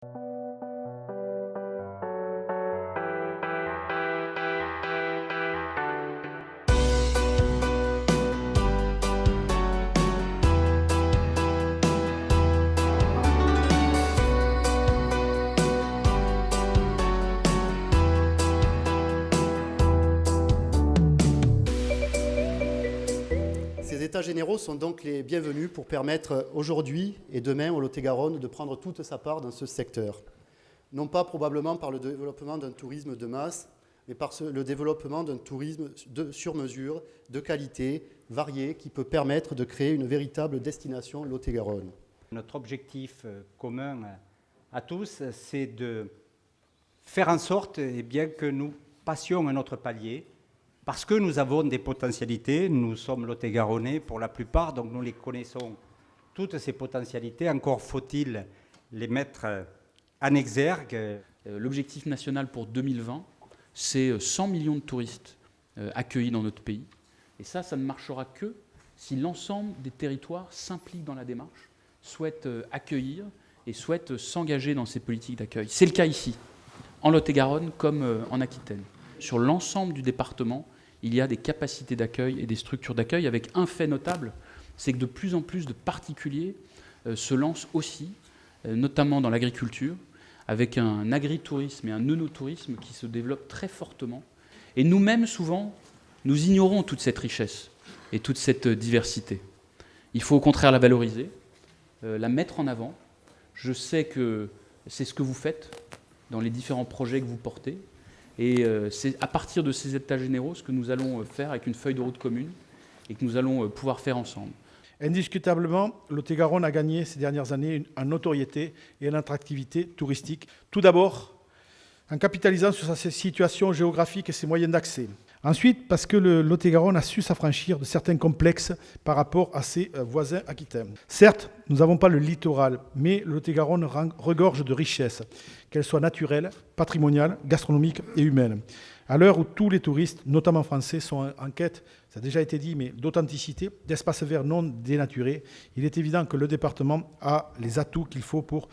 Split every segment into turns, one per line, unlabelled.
Ces états généraux sont donc les bienvenus pour permettre aujourd'hui et demain au Lot-et-Garonne de prendre toute sa part dans ce secteur. Non pas probablement par le développement d'un tourisme de masse, mais par le développement d'un tourisme sur mesure, de qualité, varié, qui peut permettre de créer une véritable destination Lot-et-Garonne.
Notre objectif commun à tous, c'est de faire en sorte que nous passions un autre palier, parce que nous avons des potentialités, nous sommes Lot-et-Garonnais pour la plupart, donc nous les connaissons, toutes ces potentialités. Encore faut-il les mettre en exergue.
L'objectif national pour 2020, c'est 100 millions de touristes accueillis dans notre pays. Et ça ne marchera que si l'ensemble des territoires s'impliquent dans la démarche, souhaitent accueillir et souhaitent s'engager dans ces politiques d'accueil. C'est le cas ici, en Lot-et-Garonne comme en Aquitaine. Sur l'ensemble du département, il y a des capacités d'accueil et des structures d'accueil avec un fait notable, c'est que de plus en plus de particuliers se lancent aussi, notamment dans l'agriculture, avec un agritourisme et un œnotourisme qui se développent très fortement. Et nous-mêmes, souvent, nous ignorons toute cette richesse et toute cette diversité. Il faut au contraire la valoriser, la mettre en avant. Je sais que c'est ce que vous faites dans les différents projets que vous portez. Et c'est à partir de ces états généraux ce que nous allons faire avec une feuille de route commune et que nous allons pouvoir faire ensemble.
Indiscutablement, Lot-et-Garonne a gagné ces dernières années en notoriété et en attractivité touristique. Tout d'abord, en capitalisant sur sa situation géographique et ses moyens d'accès. Ensuite, parce que le Lot-et-Garonne a su s'affranchir de certains complexes par rapport à ses voisins aquitains. Certes, nous n'avons pas le littoral, mais le Lot-et-Garonne regorge de richesses, qu'elles soient naturelles, patrimoniales, gastronomiques et humaines. À l'heure où tous les touristes, notamment français, sont en quête, ça a déjà été dit, mais d'authenticité, d'espaces verts non dénaturés, il est évident que le département a les atouts qu'il faut pour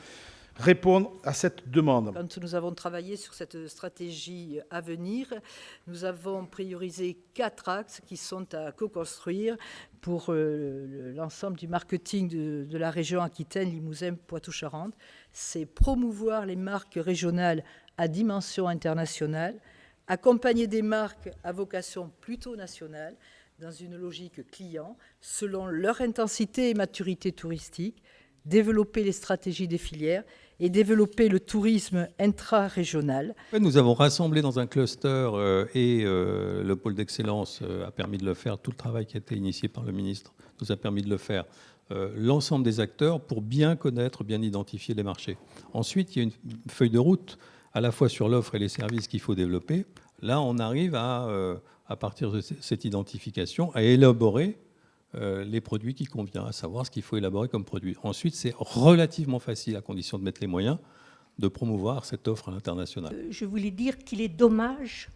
répondre à cette demande.
Quand nous avons travaillé sur cette stratégie à venir, nous avons priorisé 4 axes qui sont à co-construire pour l'ensemble du marketing de la région Aquitaine, Limousin, Poitou-Charentes. C'est promouvoir les marques régionales à dimension internationale, accompagner des marques à vocation plutôt nationale dans une logique client selon leur intensité et maturité touristique, développer les stratégies des filières et développer le tourisme intra-régional.
Nous avons rassemblé dans un cluster et le pôle d'excellence a permis de le faire. Tout le travail qui a été initié par le ministre nous a permis de le faire. L'ensemble des acteurs pour bien connaître, bien identifier les marchés. Ensuite, il y a une feuille de route à la fois sur l'offre et les services qu'il faut développer. Là, on arrive à partir de cette identification, à élaborer les produits qui conviennent, à savoir ce qu'il faut élaborer comme produit. Ensuite, c'est relativement facile, à condition de mettre les moyens, de promouvoir cette offre à l'international.
Je voulais dire qu'il est dommage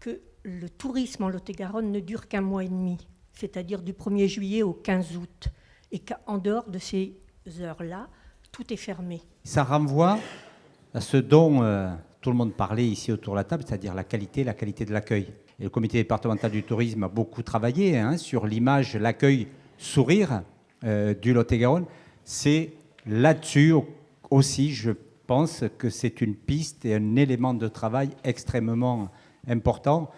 que le tourisme en Lot-et-Garonne ne dure qu'un mois et demi, c'est-à-dire du 1er juillet au 15 août, et qu'en dehors de ces heures-là, tout est fermé.
Ça renvoie à ce dont tout le monde parlait ici autour de la table, c'est-à-dire la qualité de l'accueil. Et le comité départemental du tourisme a beaucoup travaillé sur l'image, l'accueil, sourire du Lot-et-Garonne. C'est là-dessus aussi, je pense que c'est une piste et un élément de travail extrêmement important.